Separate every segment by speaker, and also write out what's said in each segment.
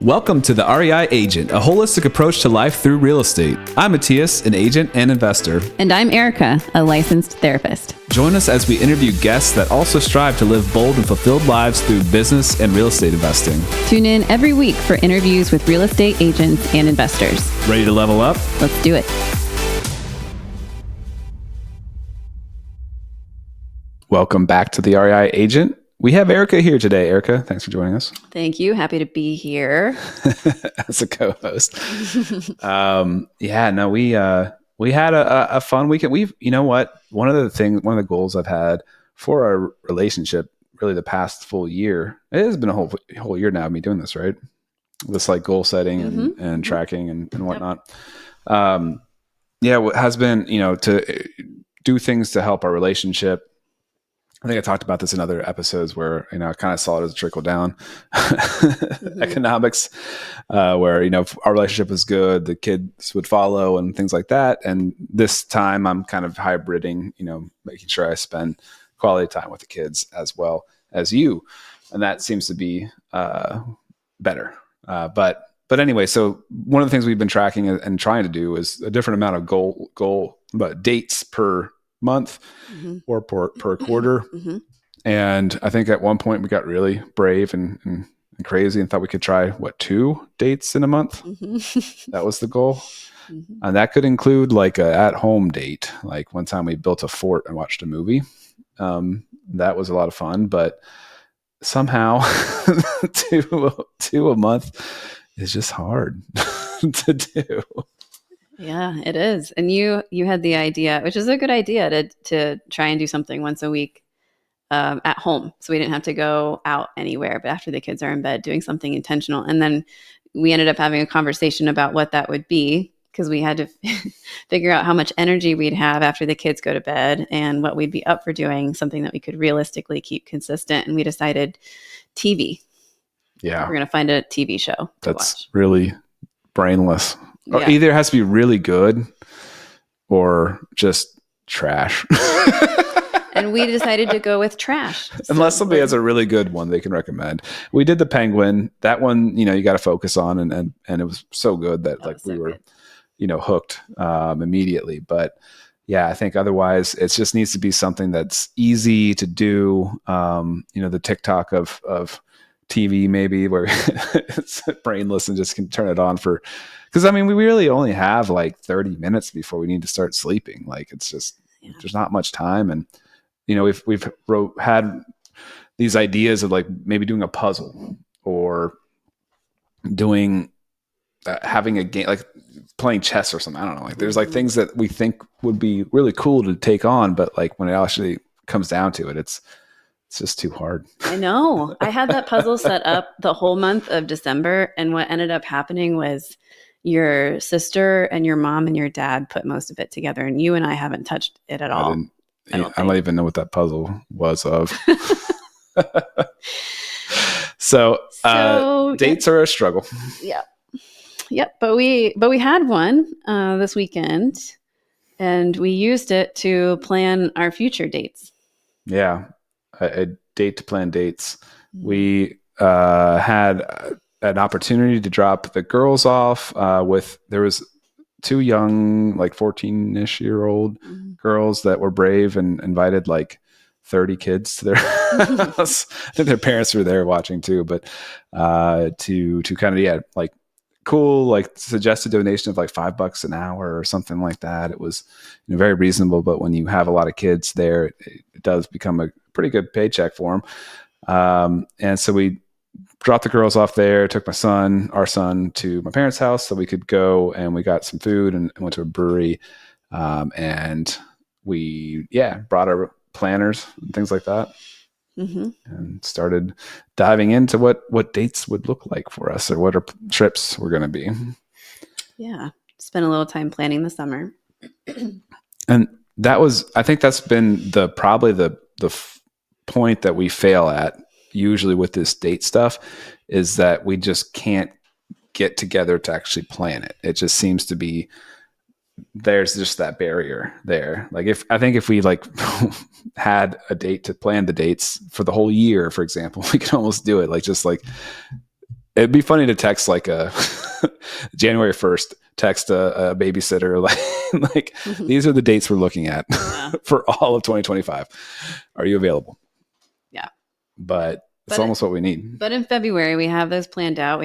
Speaker 1: Welcome to the REI Agent, a holistic approach to life through real estate. I'm Mattias, an agent and investor.
Speaker 2: And I'm Erica, a licensed therapist.
Speaker 1: Join us as we interview guests that also strive to live bold and fulfilled lives through business and real estate investing.
Speaker 2: Tune in every week for interviews with real estate agents and investors.
Speaker 1: Ready to level up?
Speaker 2: Let's do it.
Speaker 1: Welcome back to the REI Agent. We have Erica here today. Erica, thanks for joining us.
Speaker 2: Thank you. Happy to be here.
Speaker 1: As a co-host. We had a fun weekend. You know what? One of the goals I've had for our relationship, really the past full year, it has been a whole year now of me doing this, right? This like goal setting and tracking and whatnot. What has been, to do things to help our relationship. I think I talked about this in other episodes where, I kind of saw it as a trickle down economics, where, our relationship was good, the kids would follow and things like that. And this time I'm kind of hybriding, making sure I spend quality time with the kids as well as you. And that seems to be better. But anyway, so one of the things we've been tracking and trying to do is a different amount of but dates per month or per quarter. And I think at one point we got really brave and crazy and thought we could try 2 dates in a month. That was the goal. And that could include like a at-home date. Like one time we built a fort and watched a movie. That was a lot of fun, but somehow two a month is just hard to do.
Speaker 2: Yeah, it is. And you had the idea, which is a good idea, to try and do something once a week at home. So we didn't have to go out anywhere, but after the kids are in bed, doing something intentional. And then we ended up having a conversation about what that would be, because we had to figure out how much energy we'd have after the kids go to bed and what we'd be up for doing, something that we could realistically keep consistent. And we decided TV. Yeah. We're going to find a TV show to watch.
Speaker 1: Really brainless. Or
Speaker 2: Yeah.
Speaker 1: either it has to be really good or just trash.
Speaker 2: And we decided to go with trash.
Speaker 1: Unless somebody has a really good one they can recommend. We did the Penguin. That one, you got to focus on, and it was so good that we were, hooked immediately. But yeah, I think otherwise it just needs to be something that's easy to do. The TikTok of TV maybe, where it's brainless and just can turn it on for. Because we really only have like 30 minutes before we need to start sleeping. Like it's just there's not much time, and we've had these ideas of like maybe doing a puzzle or doing having a game, like playing chess or something. I don't know. Like there's like things that we think would be really cool to take on, but like when it actually comes down to it, it's just too hard.
Speaker 2: I know. I had that puzzle set up the whole month of December, and what ended up happening was your sister and your mom and your dad put most of it together, and you and I haven't touched it at all.
Speaker 1: I don't even know what that puzzle was of. So dates are a struggle.
Speaker 2: Yeah. Yep. But we had one this weekend, and we used it to plan our future dates.
Speaker 1: Yeah. A date to plan dates. We had an opportunity to drop the girls off there was 2 young, like 14-ish year old girls that were brave and invited like 30 kids to their house. I think their parents were there watching too, but to kind of, like cool, like suggested donation of like $5 an hour or something like that. It was very reasonable, but when you have a lot of kids there, it does become a pretty good paycheck for them. And so we dropped the girls off there, took our son to my parents' house so we could go, and we got some food and went to a brewery. And we, brought our planners and things like that. And started diving into what dates would look like for us, or what our trips were going to be.
Speaker 2: Yeah. Spent a little time planning the summer.
Speaker 1: And I think that's been probably the point that we fail at usually with this date stuff, is that we just can't get together to actually plan it. It just seems to be, there's just that barrier there. Like if we like had a date to plan the dates for the whole year, for example, we could almost do it. Like, just like it'd be funny to text like a January 1st, text a babysitter like these are the dates we're looking at for all of 2025. Are you available?
Speaker 2: Yeah.
Speaker 1: But it's almost what we need.
Speaker 2: But in February, we have those planned out.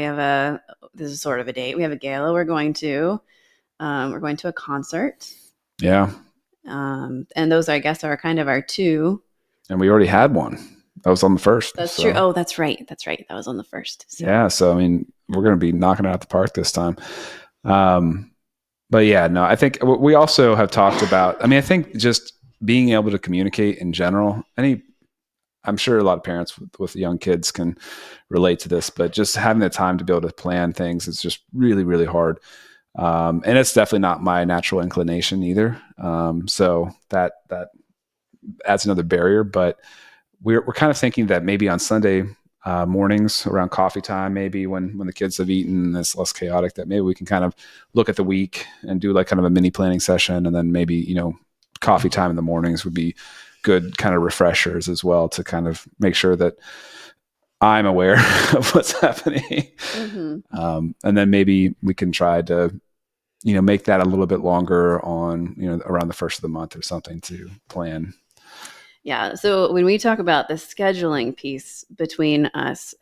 Speaker 2: This is sort of a date. We have a gala we're going to. We're going to a concert.
Speaker 1: Yeah.
Speaker 2: And those, I guess, are kind of our two. And
Speaker 1: we already had one. That was on the 1st.
Speaker 2: That's true. Oh, that's right. That's right. That was on the 1st.
Speaker 1: So. Yeah. So, I mean, we're going to be knocking it out the park this time. But yeah, no, I think we also have talked about, I think just being able to communicate in general, I'm sure a lot of parents with young kids can relate to this, but just having the time to be able to plan things is just really, really hard. And it's definitely not my natural inclination either. So that adds another barrier, but we're kind of thinking that maybe on Sunday mornings around coffee time, maybe when the kids have eaten and it's less chaotic, that maybe we can kind of look at the week and do like kind of a mini planning session. And then maybe, coffee time in the mornings would be good kind of refreshers as well to kind of make sure that I'm aware of what's happening. Mm-hmm. And then maybe we can try to, make that a little bit longer on, around the 1st of the month or something to plan.
Speaker 2: Yeah. So when we talk about the scheduling piece between us,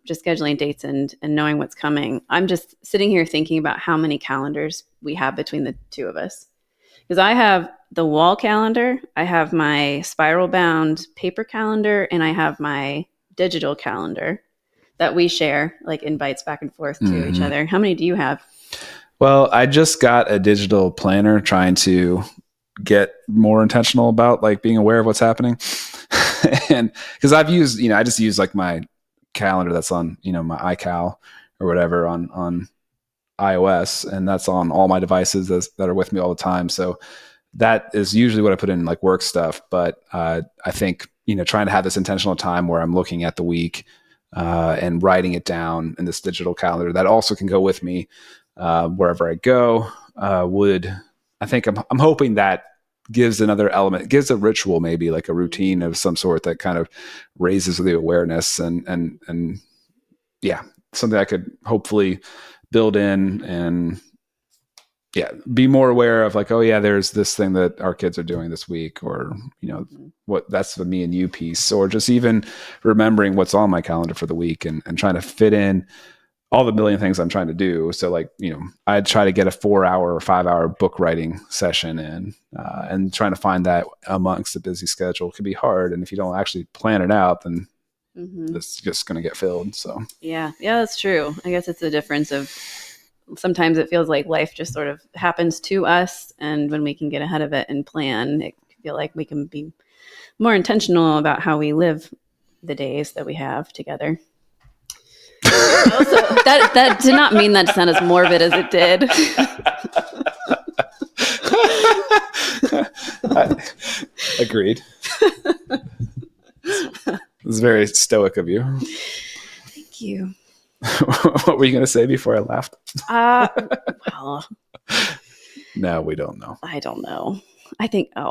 Speaker 2: just scheduling dates and knowing what's coming, I'm just sitting here thinking about how many calendars we have between the two of us. Because I have the wall calendar, I have my spiral bound paper calendar, and I have my digital calendar that we share, like invites back and forth to each other. How many do you have?
Speaker 1: Well, I just got a digital planner trying to get more intentional about like being aware of what's happening. And because I've used, I just use like my calendar that's on, my iCal or whatever on iOS, and that's on all my devices that are with me all the time. So that is usually what I put in like work stuff. But I think, trying to have this intentional time where I'm looking at the week and writing it down in this digital calendar that also can go with me wherever I go I think I'm hoping that gives another element, gives a ritual, maybe like a routine of some sort that kind of raises the awareness and yeah, something I could hopefully build in and be more aware of like, oh yeah, there's this thing that our kids are doing this week, or, what that's the me and you piece, or just even remembering what's on my calendar for the week and trying to fit in all the million things I'm trying to do. So like, I'd try to get a 4-hour or 5-hour book writing session in, and trying to find that amongst a busy schedule can be hard. And if you don't actually plan it out, then it's just going to get filled. So
Speaker 2: yeah, that's true. I guess it's a difference of sometimes it feels like life just sort of happens to us. And when we can get ahead of it and plan, it can feel like we can be more intentional about how we live the days that we have together. Also, that did not mean that to sound as morbid as it did.
Speaker 1: Agreed. It was very stoic of you.
Speaker 2: Thank you.
Speaker 1: What were you going to say before I laughed?
Speaker 2: Well,
Speaker 1: no, we don't know.
Speaker 2: I don't know. I think, I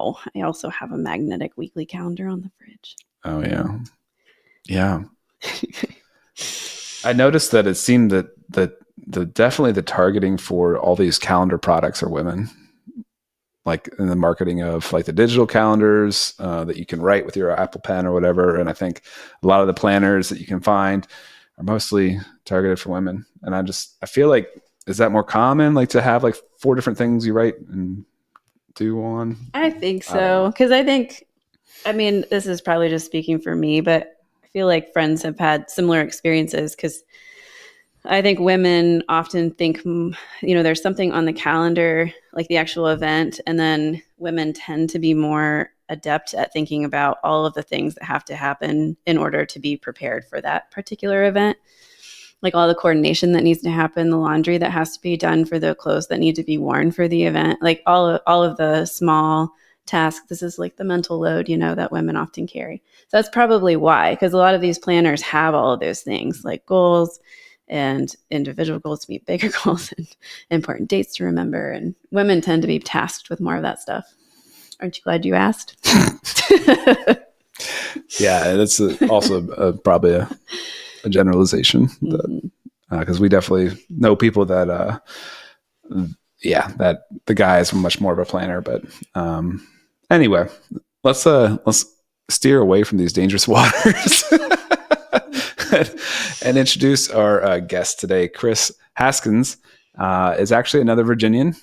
Speaker 2: also have a magnetic weekly calendar on the fridge.
Speaker 1: Oh, yeah. Yeah. I noticed that it seemed that definitely the targeting for all these calendar products are women, like in the marketing of like the digital calendars that you can write with your Apple Pen or whatever. And I think a lot of the planners that you can find are mostly targeted for women. And I feel like, is that more common, like to have like 4 different things you write and do on?
Speaker 2: I think so. Because this is probably just speaking for me, but I feel like friends have had similar experiences, because I think women often think, there's something on the calendar, like the actual event, and then women tend to be more adept at thinking about all of the things that have to happen in order to be prepared for that particular event. Like all the coordination that needs to happen, the laundry that has to be done for the clothes that need to be worn for the event, like all of the small tasks. This is like the mental load, that women often carry. So that's probably why, because a lot of these planners have all of those things, like goals and individual goals to meet bigger goals and important dates to remember. And women tend to be tasked with more of that stuff. Aren't you glad you asked?
Speaker 1: Yeah, that's also probably a generalization. because we definitely know people that, that the guy is much more of a planner. But anyway, let's steer away from these dangerous waters and introduce our guest today. Kris Haskins is actually another Virginian.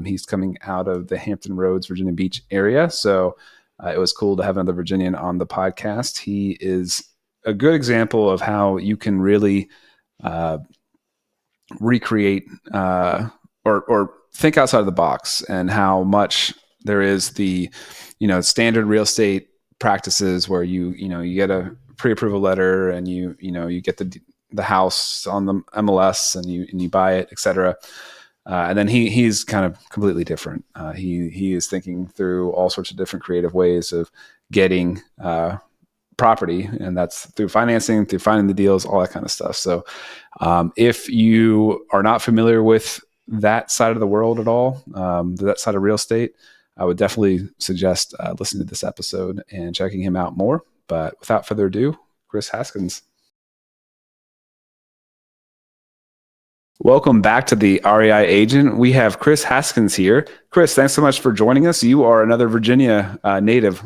Speaker 1: He's coming out of the Hampton Roads, Virginia Beach area. So it was cool to have another Virginian on the podcast. He is a good example of how you can really recreate or think outside of the box, and how much there is the, standard real estate practices where you get a pre-approval letter and you get the house on the MLS and you buy it, etc. And then he's kind of completely different. He is thinking through all sorts of different creative ways of getting property, and that's through financing, through finding the deals, all that kind of stuff. So if you are not familiar with that side of the world at all, that side of real estate, I would definitely suggest listening to this episode and checking him out more. But without further ado, Kris Haskins. Welcome back to the REI Agent. We have Kris Haskins here. Kris, thanks so much for joining us. You are another Virginia native.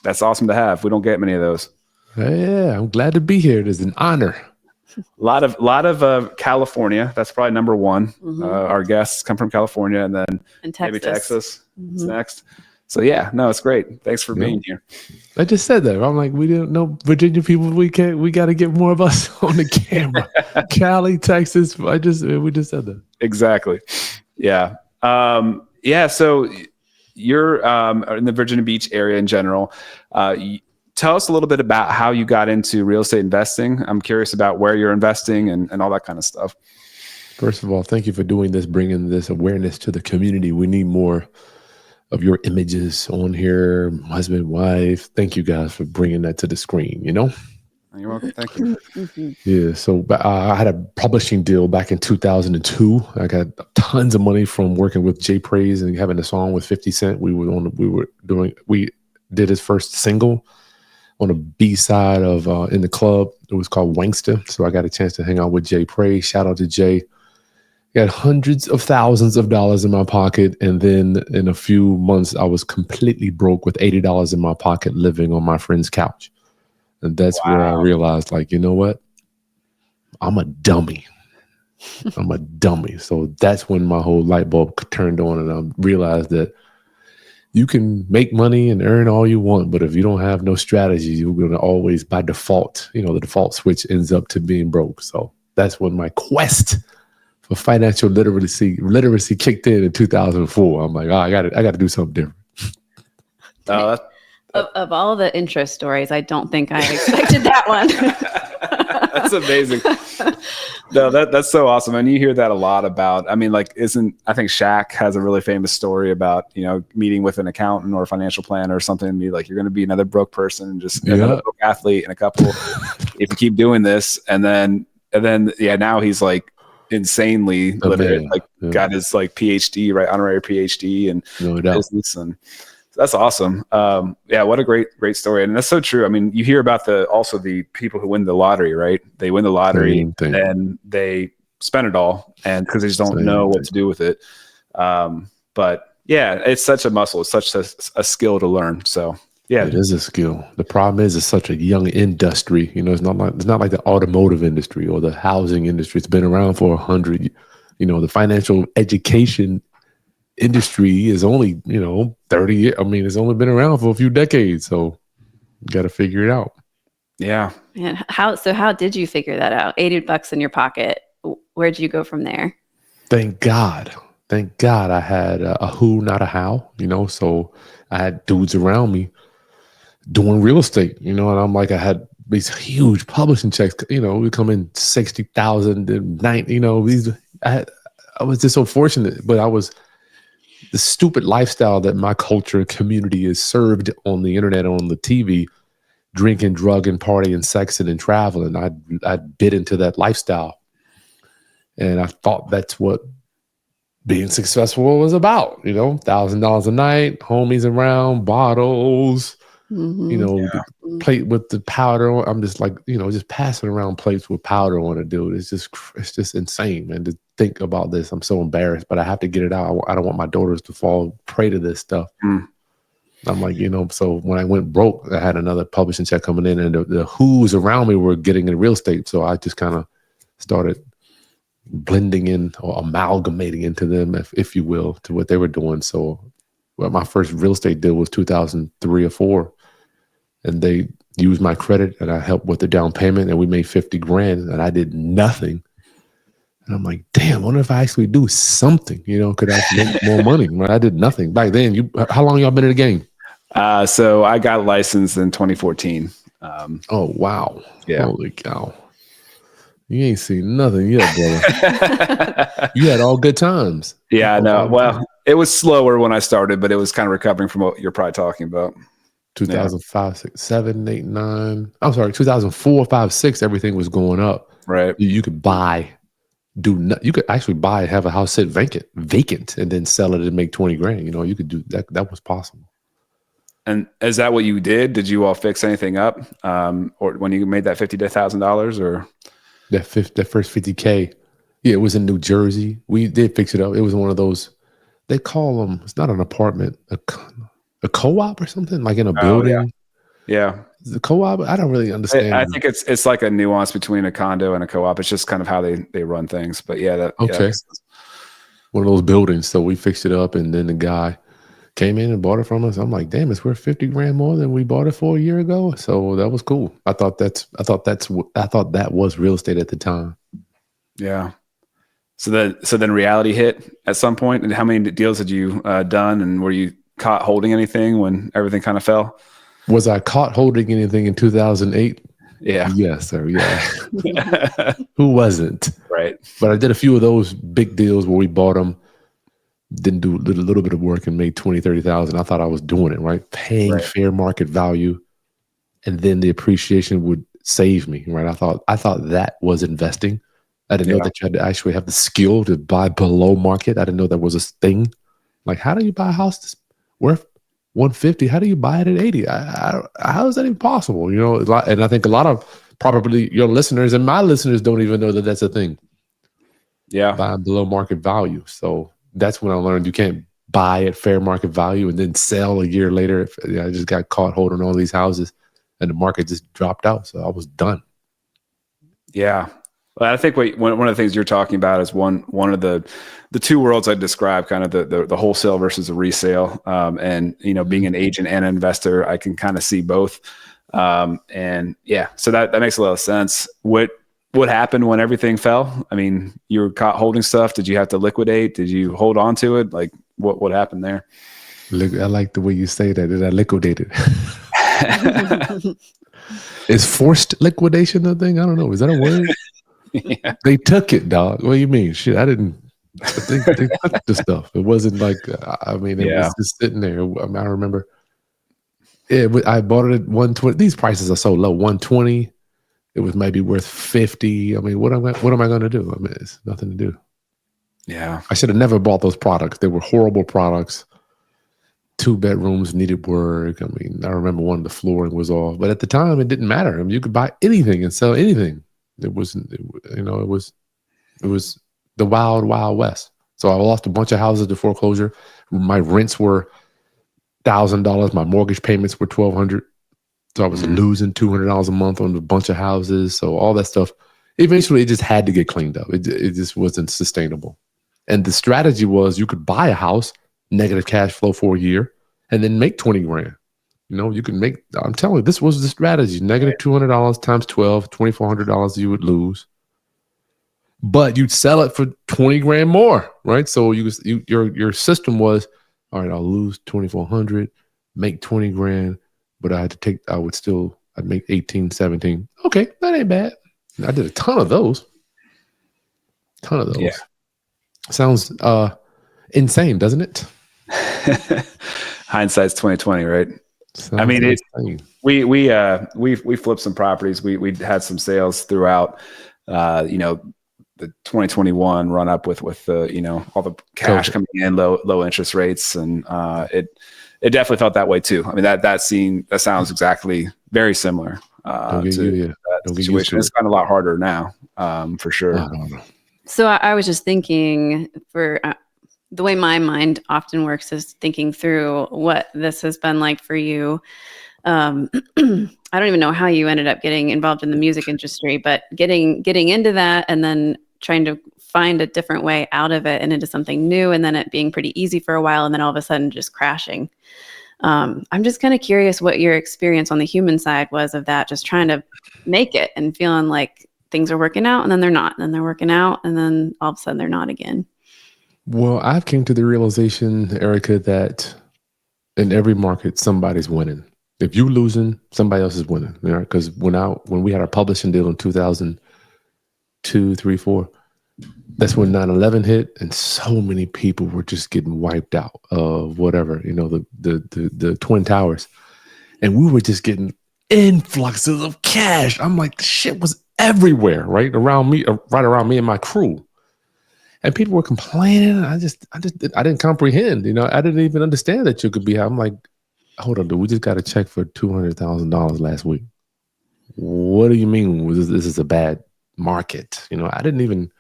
Speaker 1: That's awesome to have. We don't get many of those.
Speaker 3: Yeah, I'm glad to be here. It is an honor.
Speaker 1: A lot of California. That's probably number one.
Speaker 2: Mm-hmm.
Speaker 1: Our guests come from California, and then maybe Texas is next. So yeah, no, it's great. Thanks for being here.
Speaker 3: I just said that. I'm like, we didn't know Virginia people. We got to get more of us on the camera. Cali, Texas. We just said that.
Speaker 1: Exactly. Yeah. So you're in the Virginia Beach area in general. Tell us a little bit about how you got into real estate investing. I'm curious about where you're investing and all that kind of stuff.
Speaker 3: First of all, thank you for doing this, bringing this awareness to the community. We need more of your images on here, husband, wife. Thank you guys for bringing that to the screen,
Speaker 1: You're welcome. Thank you.
Speaker 3: Mm-hmm. Yeah. So I had a publishing deal back in 2002. I got tons of money from working with Jay Praise and having a song with 50 Cent. We did his first single on a B-side of In the Club. It was called Wankster. So I got a chance to hang out with Jay Praise. Shout out to Jay. Got hundreds of thousands of dollars in my pocket. And then in a few months, I was completely broke with $80 in my pocket living on my friend's couch. And that's where I realized, like, you know what? I'm a dummy. I'm a dummy. So that's when my whole light bulb turned on, and I realized that you can make money and earn all you want, but if you don't have no strategy, you're going to always, by default, the default switch ends up to being broke. So that's when my quest for financial literacy kicked in 2004. I'm like, I got to do something different.
Speaker 2: Of all the intro stories, I don't think I expected that one.
Speaker 1: That's amazing. No, that's so awesome. And you hear that a lot about, I think Shaq has a really famous story about, meeting with an accountant or a financial planner or something, and be like, you're going to be another broke person, just another broke athlete in a couple, if you keep doing this. And then, now he's like insanely literate, got his like PhD, right? Honorary PhD and business, and that's awesome. What a great story. And that's so true. I mean, you hear about the people who win the lottery, right? They win the lottery and they spend it all, and because they just don't know what to do with it. But yeah, it's such a muscle. It's such a skill to learn. So yeah,
Speaker 3: it is a skill. The problem is it's such a young industry. It's not like the automotive industry or the housing industry. It's been around for 100. The financial education industry is only 30 years. I mean, it's only been around for a few decades, so you got to figure it out.
Speaker 2: Yeah. And how did you figure that out? $80 in your pocket. Where'd you go from there?
Speaker 3: Thank God I had a who, not a how. So I had dudes around me doing real estate. And I'm like, I had these huge publishing checks. We come in 60,000 and 90. I was just so fortunate, but I was. The stupid lifestyle that my culture and community is served on the internet, on the TV, drinking, drugging, partying, sexing, and traveling. I bit into that lifestyle. And I thought that's what being successful was about. $1,000 a night, homies around, bottles, You know, the plate with the powder on. I'm just like, you know, just passing around plates with powder on it, dude. It's just insane, man. To think about this, I'm so embarrassed, but I have to get it out. I don't want my daughters to fall prey to this stuff. I'm like, you know, so when I went broke, I had another publishing check coming in, and the who's around me were getting in real estate. So I just kind of started blending in or amalgamating into them, if you will, to what they were doing. So my first real estate deal was 2003 or 4. And they used my credit, and I helped with the down payment, and we made 50 grand, and I did nothing. And I'm like, damn, I wonder if I actually do something, you know, could I make more money? Right? I did nothing back then. How long y'all been in the game?
Speaker 1: So I got licensed in 2014.
Speaker 3: Oh, wow.
Speaker 1: Yeah.
Speaker 3: Holy cow. You ain't seen nothing yet, brother. You had all good times.
Speaker 1: Yeah, I know. Well, it was slower when I started, but it was kind of recovering from what you're probably talking about.
Speaker 3: 2005, 6, 7, 8, 9. I'm sorry, 2004, 5, 6. Everything was going up.
Speaker 1: Right.
Speaker 3: You could buy, you could actually buy, have a house sit vacant, and then sell it and make 20 grand. You know, you could do that. That was possible.
Speaker 1: And is that what you did? Did you all fix anything up, or when you made that $50,000, or
Speaker 3: that first 50K? Yeah, it was in New Jersey. We did fix it up. It was one of those. They call them. It's not an apartment. A co-op or something, like in a building.
Speaker 1: Yeah.
Speaker 3: The co-op, I don't really understand.
Speaker 1: I think it's like a nuance between a condo and a co-op. It's just kind of how they run things. But yeah,
Speaker 3: okay. One of those buildings. So we fixed it up, and then the guy came in and bought it from us. I'm like, damn, it's worth 50 grand more than we bought it for a year ago. So that was cool. I thought that was real estate at the time.
Speaker 1: Yeah. So then reality hit at some point. And how many deals had you done, and were you caught holding anything when everything kind of fell?
Speaker 3: Was I caught holding anything in 2008?
Speaker 1: Yeah.
Speaker 3: Yes, sir. Yeah. Who wasn't?
Speaker 1: Right.
Speaker 3: But I did a few of those big deals where we bought them, didn't do a little bit of work, and made 20, 30,000. I thought I was doing it, right? Paying fair market value, and then the appreciation would save me, right? I thought that was investing. I didn't know that you had to actually have the skill to buy below market. I didn't know that was a thing. Like, how do you buy a house that's worth 150? How do you buy it at 80? How is that even possible? You know, and I think a lot of probably your listeners and my listeners don't even know that that's a thing.
Speaker 1: Yeah.
Speaker 3: Buying below market value. So that's when I learned you can't buy at fair market value and then sell a year later. I just got caught holding all these houses, and the market just dropped out. So I was done.
Speaker 1: Yeah. Well, I think one of the things you're talking about is one of the two worlds I describe, kind of the wholesale versus the resale. And, you know, being an agent and an investor, I can kind of see both. And yeah, so that makes a lot of sense. What happened when everything fell? I mean, you were caught holding stuff. Did you have to liquidate? Did you hold on to it? Like what happened there?
Speaker 3: I like the way you say that. Did I liquidate it? Is forced liquidation a thing? I don't know. Is that a word?
Speaker 1: Yeah.
Speaker 3: They took it, dog. What do you mean? Shit, I didn't. They took the stuff. It wasn't like, I mean, it was just sitting there. I mean, I remember I bought it at 120. These prices are so low. 120. It was maybe worth 50. I mean, what am I going to do? I mean, it's nothing to do.
Speaker 1: Yeah.
Speaker 3: I should have never bought those products. They were horrible products. 2 bedrooms needed work. I mean, I remember one of the flooring was off, but at the time it didn't matter. I mean, you could buy anything and sell anything. It was the wild, wild west. So I lost a bunch of houses to foreclosure. My rents were $1,000. My mortgage payments were $1,200. So I was losing $200 a month on a bunch of houses. So all that stuff, eventually it just had to get cleaned up. It just wasn't sustainable. And the strategy was you could buy a house, negative cash flow for a year, and then make 20 grand. You know, you can make, I'm telling you, this was the strategy. Negative $200 times 12, $2,400 you would lose. But you'd sell it for 20 grand more, right? So your system was, all right, I'll lose 2,400, make 20 grand, but I'd make 18, 17. Okay, that ain't bad. I did a ton of those.
Speaker 1: Yeah.
Speaker 3: Sounds insane, doesn't it?
Speaker 1: Hindsight's 2020, right? I mean, we flipped some properties. We had some sales throughout, the 2021 run up with the, all the cash coming in, low interest rates. And it definitely felt that way too. I mean, that sounds exactly very similar to that situation. It's gotten a lot harder now, for sure.
Speaker 2: So I was just thinking for the way my mind often works is thinking through what this has been like for you. I don't even know how you ended up getting involved in the music industry, but getting into that and then trying to find a different way out of it and into something new, and then it being pretty easy for a while, and then all of a sudden just crashing. I'm just kind of curious what your experience on the human side was of that, just trying to make it and feeling like things are working out and then they're not, and then they're working out and then all of a sudden they're not again.
Speaker 3: Well, I've came to the realization, Erica, that in every market, somebody's winning. If you're losing, somebody else is winning. Because when we had our publishing deal in 2002, 3, 4, that's when 9/11 hit, and so many people were just getting wiped out of whatever, the Twin Towers, and we were just getting influxes of cash. I'm like, shit was everywhere, right around me and my crew, and people were complaining. I didn't comprehend. I didn't even understand that you could be. I'm like, hold on, dude, we just got a check for $200,000 last week. What do you mean this is a bad market? I didn't even.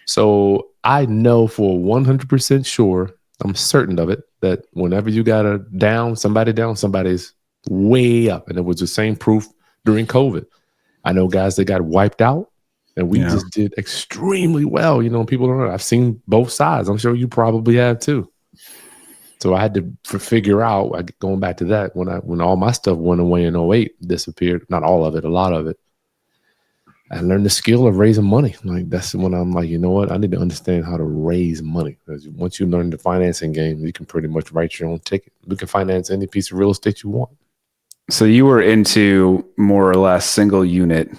Speaker 3: So I know for 100% sure, I'm certain of it, that whenever you got somebody's way up. And it was the same proof during COVID. I know guys that got wiped out, and we just did extremely well. People don't know. I've seen both sides. I'm sure you probably have too. So I had to figure out, going back to that, when all my stuff went away in 2008, disappeared, not all of it, a lot of it. I learned the skill of raising money. Like, that's when I'm like, you know what? I need to understand how to raise money. Because once you learn the financing game, you can pretty much write your own ticket. You can finance any piece of real estate you want.
Speaker 1: So you were into more or less single unit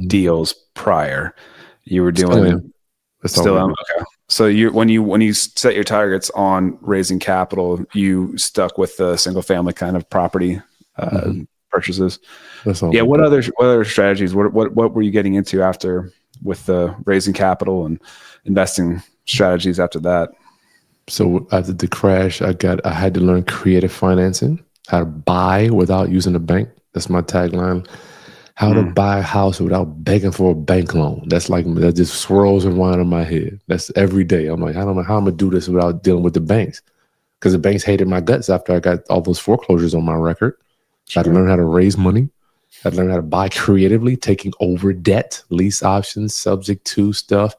Speaker 1: deals prior. You were doing still am. Okay. So when you set your targets on raising capital, you stuck with the single family kind of property purchases. Yeah. What other strategies? What were you getting into after with the raising capital and investing strategies after that?
Speaker 3: So after the crash, I had to learn creative financing, how to buy without using a bank. That's my tagline. How to buy a house without begging for a bank loan. That just swirls around in my head. That's every day. I'm like, I don't know how I'm gonna do this without dealing with the banks, because the banks hated my guts after I got all those foreclosures on my record. So I had to learn how to raise money. I had to learn how to buy creatively, taking over debt, lease options, subject to stuff,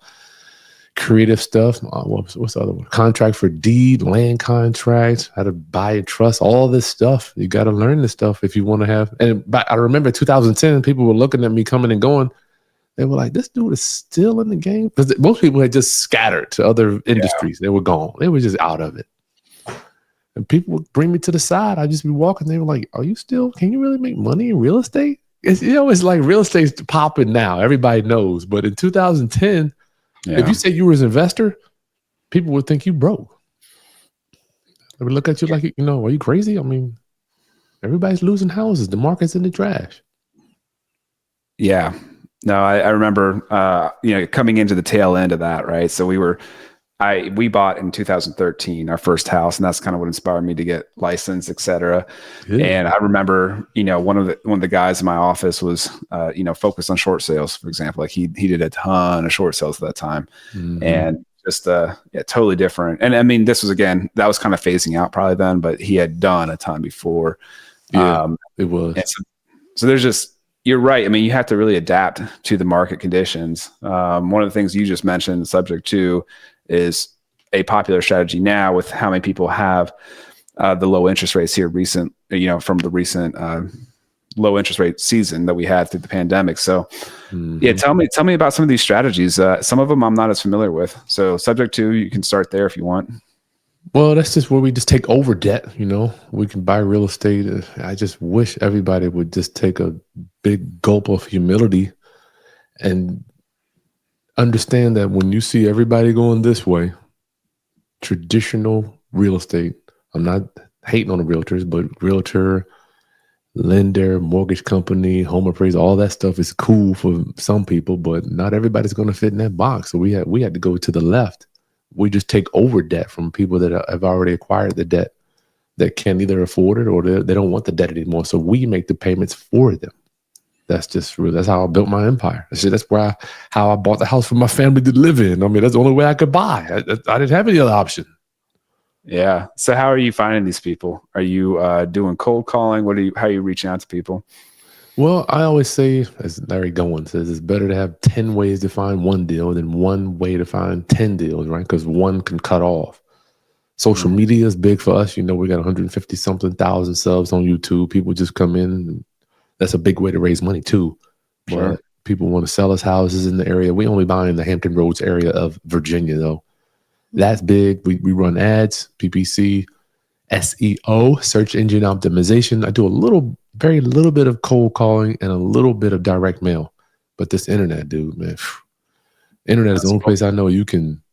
Speaker 3: creative stuff. What's the other one? Contract for deed, land contracts, how to buy and trust, all this stuff. You got to learn this stuff if you want to have. And I remember 2010, people were looking at me coming and going. They were like, this dude is still in the game. Because most people had just scattered to other industries. They were gone. They were just out of it. And people would bring me to the side. I'd just be walking. They were like, can you really make money in real estate? It's like real estate's popping now. Everybody knows. But in 2010, if you say you were an investor, people would think you broke. They would look at you like, are you crazy? I mean, everybody's losing houses. The market's in the trash.
Speaker 1: Yeah. No, I remember, coming into the tail end of that, right? So we bought in 2013 our first house, and that's kind of what inspired me to get licensed, et cetera. Yeah. And I remember, one of the guys in my office was, focused on short sales, for example. Like he did a ton of short sales at that time, and just totally different. And I mean, this was, again, that was kind of phasing out probably then, but he had done a ton before.
Speaker 3: Yeah, it was.
Speaker 1: So there's just. You're right. I mean, you have to really adapt to the market conditions. One of the things you just mentioned, subject to, is a popular strategy now with how many people have the low interest rates here from the recent low interest rate season that we had through the pandemic. So tell me about some of these strategies. Some of them I'm not as familiar with. So subject to, you can start there if you want.
Speaker 3: Well, that's just where we just take over debt. We can buy real estate. I just wish everybody would just take a big gulp of humility and understand that when you see everybody going this way, traditional real estate, I'm not hating on the realtors, but realtor, lender, mortgage company, home appraisal, all that stuff is cool for some people, but not everybody's going to fit in that box. So we had to go to the left. We just take over debt from people that have already acquired the debt, that can't either afford it or they don't want the debt anymore. So we make the payments for them. That's just real. That's how I built my empire. That's how I bought the house for my family to live in. I mean, that's the only way I could buy. I didn't have any other option.
Speaker 1: Yeah. So how are you finding these people? Are you doing cold calling? How are you reaching out to people?
Speaker 3: Well, I always say, as Larry Gowan says, it's better to have 10 ways to find one deal than one way to find 10 deals, right? Because one can cut off. Social media is big for us. We got 150 something thousand subs on YouTube. People just come in. That's a big way to raise money too.
Speaker 1: Sure.
Speaker 3: But people want to sell us houses in the area. We only buy in the Hampton Roads area of Virginia, though. That's big. We run ads, PPC, SEO, search engine optimization. I do very little bit of cold calling and a little bit of direct mail. But this internet, dude, man, internet is the only place I know you can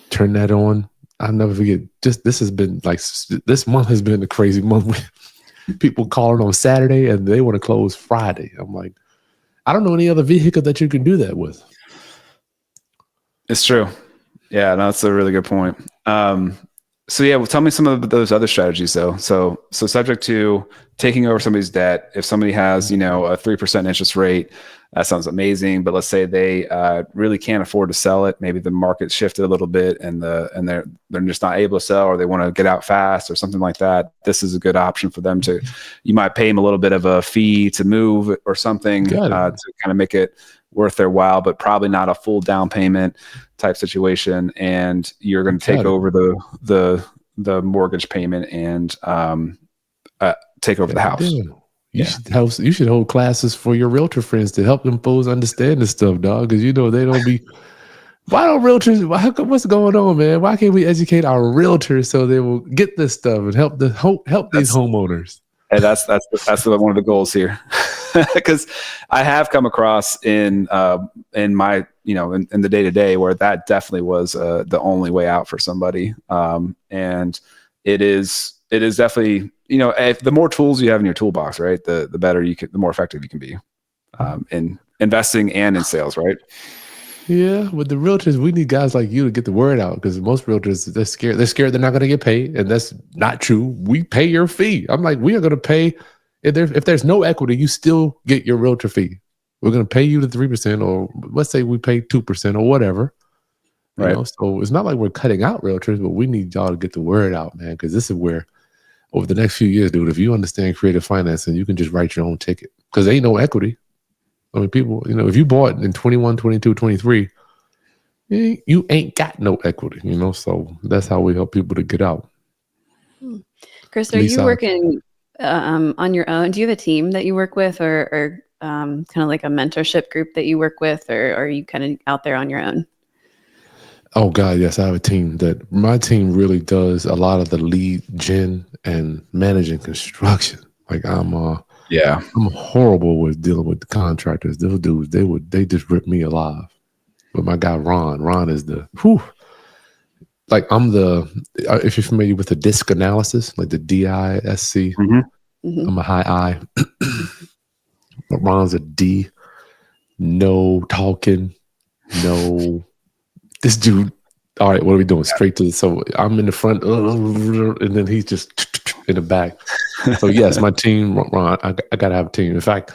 Speaker 3: turn that on. I'll never forget. This month has been a crazy month. People calling on Saturday and they want to close Friday. I'm like, I don't know any other vehicle that you can do that with.
Speaker 1: It's true. Yeah, no, that's a really good point. So yeah, well, tell me some of those other strategies though. So subject to taking over somebody's debt, if somebody has, a 3% interest rate, that sounds amazing. But let's say they really can't afford to sell it. Maybe the market shifted a little bit and they're just not able to sell, or they want to get out fast or something like that. This is a good option for them you might pay them a little bit of a fee to move or something to kind of make it worth their while, but probably not a full down payment type situation. And you're going to take over the mortgage payment and take over the house.
Speaker 3: You should hold classes for your realtor friends to help them folks understand this stuff, dog. Because they don't be. Why don't realtors? What's going on, man? Why can't we educate our realtors so they will get this stuff and help these homeowners?
Speaker 1: And that's one of the goals here, because I have come across in my in the day to day where that definitely was the only way out for somebody, and it is definitely. If the more tools you have in your toolbox, right, the better the more effective you can be in investing and in sales, right?
Speaker 3: Yeah, with the realtors, we need guys like you to get the word out, because most realtors, they're scared. They're scared they're not going to get paid, and that's not true. We pay your fee. I'm like, we are going to pay. If there's no equity, you still get your realtor fee. We're going to pay you the 3%, or let's say we pay 2% or whatever. Right. So it's not like we're cutting out realtors, but we need y'all to get the word out, man, because this is where, over the next few years, dude, if you understand creative financing, you can just write your own ticket, because there ain't no equity. I mean, people, if you bought in 21, 22, 23, you ain't got no equity, so that's how we help people to get out.
Speaker 2: Kris, are you working on your own? Do you have a team that you work with, or kind of like a mentorship group that you work with, or are you kind of out there on your own?
Speaker 3: Oh God, yes, I have a team. My team really does a lot of the lead gen and managing construction. Like I'm horrible with dealing with the contractors. Those dudes, they just rip me alive. But my guy Ron is like I'm if you're familiar with the DISC analysis, like the DISC, I'm a high I, but Ron's a D. No talking, no. This dude, all right, what are we doing? Straight to so I'm in the front, and then he's just in the back. So yes, my team, Ron, I gotta have a team. In fact,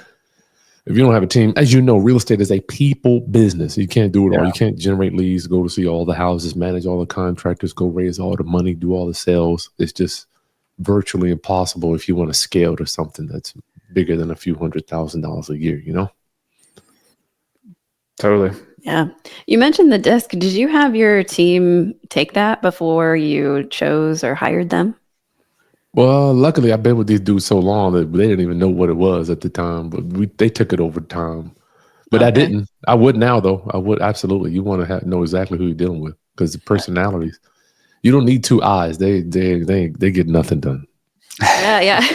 Speaker 3: if you don't have a team, as you know, real estate is a people business. You can't do it all. You can't generate leads, go to see all the houses, manage all the contractors, go raise all the money, do all the sales. It's just virtually impossible if you want to scale to something that's bigger than a few $100,000 a year,
Speaker 1: Totally.
Speaker 2: Yeah. You mentioned the DISC. Did you have your team take that before you chose or hired them?
Speaker 3: Well, luckily I've been with these dudes so long that they didn't even know what it was at the time, but they took it over time. But I didn't. I would now, though. I would absolutely. You want to know exactly who you're dealing with, because the personalities. You don't need two eyes. They get nothing done.
Speaker 2: Yeah.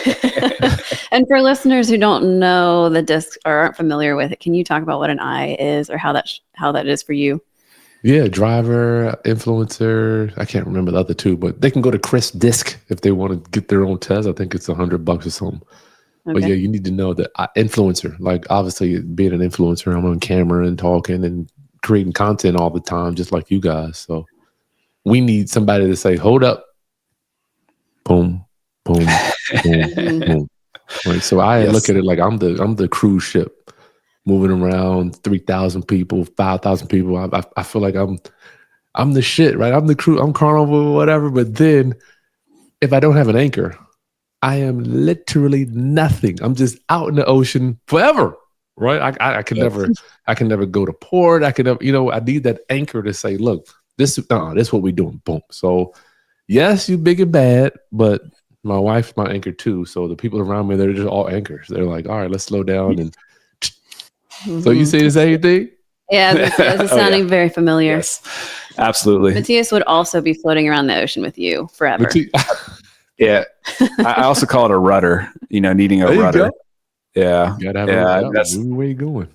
Speaker 2: And for listeners who don't know the DISC or aren't familiar with it, can you talk about what an I is, or how that is for you?
Speaker 3: Yeah, driver, influencer. I can't remember the other two, but they can go to Kris DISC if they want to get their own test. I think it's $100 or something. But yeah, you need to know that influencer, like obviously being an influencer, I'm on camera and talking and creating content all the time, just like you guys. So we need somebody to say, hold up, boom, boom, boom, boom. Right. So I look at it like I'm the cruise ship moving around 3,000 people, 5,000 people. I feel like I'm the shit, right? I'm the crew, I'm Carnival, whatever. But then if I don't have an anchor, I am literally nothing. I'm just out in the ocean forever, right? I can never go to port. I can never, I need that anchor to say, look, this is what we're doing. Boom. So yes, you big and bad, but my wife's my anchor too. So the people around me, they're just all anchors. They're like, all right, let's slow down. And so you say the same thing?
Speaker 2: Yeah, this is sounding very familiar.
Speaker 1: Yes, absolutely.
Speaker 2: Mattias would also be floating around the ocetion with you forever.
Speaker 1: Yeah, I also call it a rudder. Needing a rudder. Yeah,
Speaker 3: you gotta have that's where you going.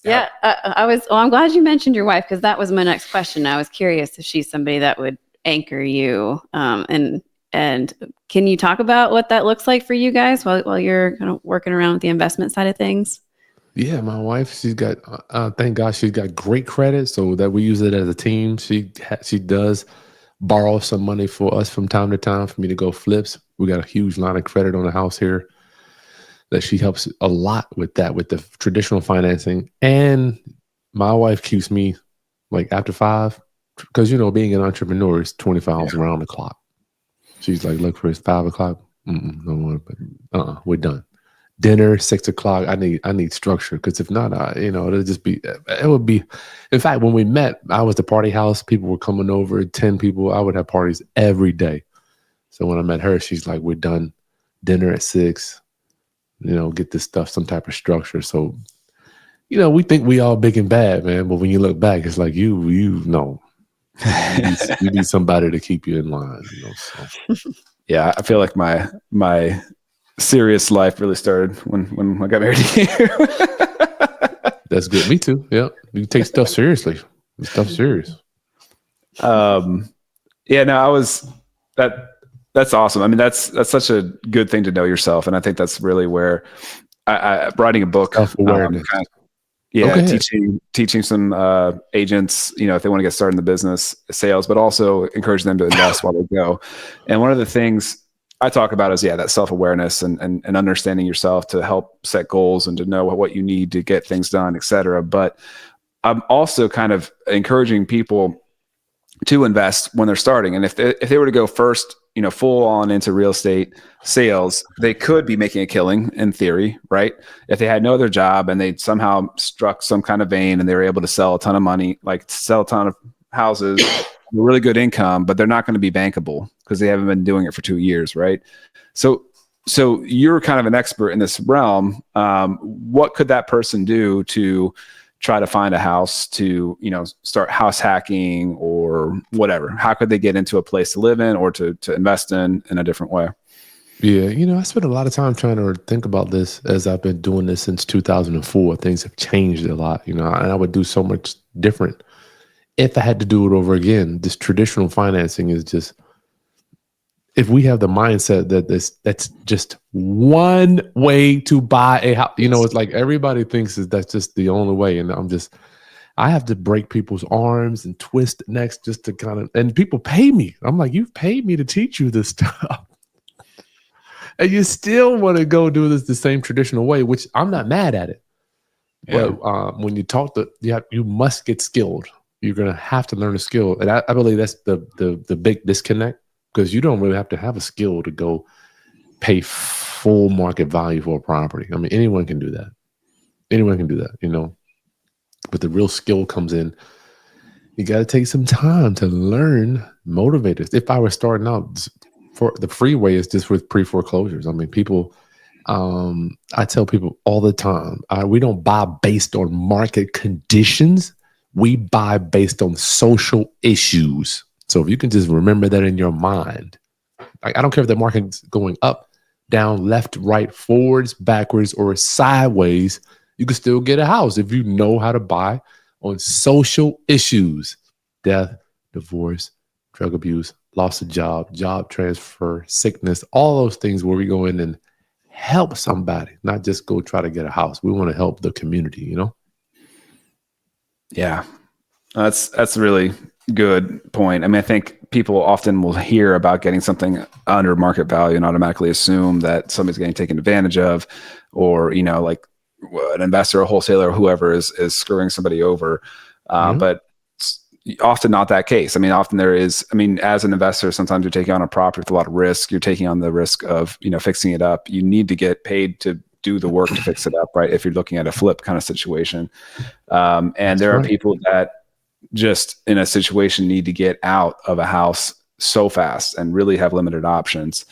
Speaker 2: Yeah, I'm glad you mentioned your wife, because that was my next question. I was curious if she's somebody that would anchor you. And can you talk about what that looks like for you guys while you're kind of working around with the investment side of things?
Speaker 3: Yeah, my wife, she's got, thank God, she's got great credit, so that we use it as a team. She does borrow some money for us from time to time for me to go flips. We got a huge line of credit on the house here that she helps a lot with that, with the traditional financing. And my wife keeps me like after 5, because, being an entrepreneur is 24 hours around the clock. She's like, look, Kris, 5 o'clock. We're done. Dinner, 6 o'clock. I need structure, because if not, it would be. In fact, when we met, I was the party house. People were coming over, 10 people. I would have parties every day. So when I met her, she's like, we're done. Dinner at 6. Get this stuff, some type of structure. So, we think we all big and bad, man. But when you look back, it's like you know, you need somebody to keep you in line. So.
Speaker 1: Yeah, I feel like my serious life really started when I got married to you.
Speaker 3: That's good. Me too. Yeah, you take stuff seriously. Stuff serious.
Speaker 1: Yeah. No, I was that. That's awesome. I mean, that's such a good thing to know yourself, and I think that's really where I writing a book,
Speaker 3: self-awareness.
Speaker 1: Teaching some agents, if they want to get started in the business, sales, but also encourage them to invest while they go. And one of the things I talk about is that self-awareness and understanding yourself to help set goals and to know what you need to get things done, et cetera. But I'm also kind of encouraging people to invest when they're starting. And if they were to go first, full on into real estate sales, they could be making a killing in theory, right? If they had no other job and they somehow struck some kind of vein and they were able to sell a ton of money, like sell a ton of houses, really good income, but they're not going to be bankable because they haven't been doing it for 2 years, right? So you're kind of an expert in this realm. What could that person do to try to find a house to, start house hacking or whatever? How could they get into a place to live in or to invest in a different way?
Speaker 3: Yeah. I spent a lot of time trying to think about this as I've been doing this since 2004. Things have changed a lot, and I would do so much different if I had to do it over again. This traditional financing is just, if we have the mindset that that's just one way to buy a house, it's like everybody thinks that's just the only way. And I have to break people's arms and twist necks just to and people pay me. I'm like, you've paid me to teach you this stuff. And you still want to go do this the same traditional way, which I'm not mad at it. Yeah. But when you talk you must get skilled. You're going to have to learn a skill. And I believe that's the big disconnect. Because you don't really have to have a skill to go pay full market value for a property. I mean, anyone can do that. But the real skill comes in. You got to take some time to learn motivators. If I were starting out, for the freeway is just with pre-foreclosures. I mean, people, I tell people all the time, we don't buy based on market conditions. We buy based on social issues. So if you can just remember that in your mind, I don't care if the market's going up, down, left, right, forwards, backwards, or sideways, you can still get a house if you know how to buy on social issues: death, divorce, drug abuse, loss of job, job transfer, sickness, all those things where we go in and help somebody, not just go try to get a house. We want to help the community, you know?
Speaker 1: Yeah, that's a really good point. I mean, I think people often will hear about getting something under market value and automatically assume that somebody's getting taken advantage of, or, you know, like an investor, a wholesaler, or whoever is screwing somebody over. But it's often not that case. I mean, often there is, I mean, as an investor, sometimes you're taking on a property with a lot of risk. You're taking on the risk of, you know, fixing it up. You need to get paid to do the work to fix it up, right? If you're looking at a flip kind of situation. And
Speaker 3: That's
Speaker 1: there are
Speaker 3: right.
Speaker 1: people that just in a situation need to get out of a house so fast and really have limited options.